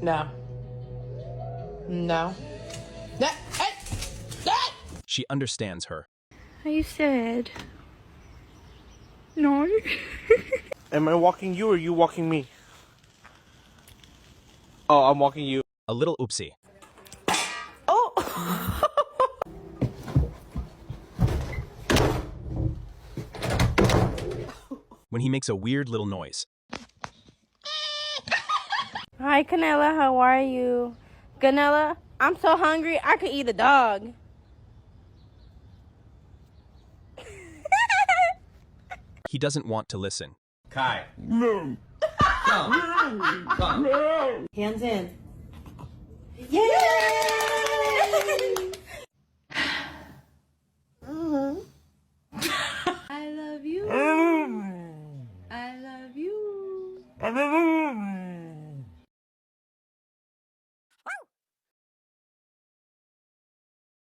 No. No. Hey! Hey! She understands her. Are you sad? No. Am I walking you or you walking me? Oh, I'm walking you. A little oopsie. Oh! When he makes a weird little noise. Hi, Canella. How are you? Canella, I'm so hungry, I could eat a dog. He doesn't want to listen. Kai. No. Come. Come. Hands in. Yay! I love you. I love you.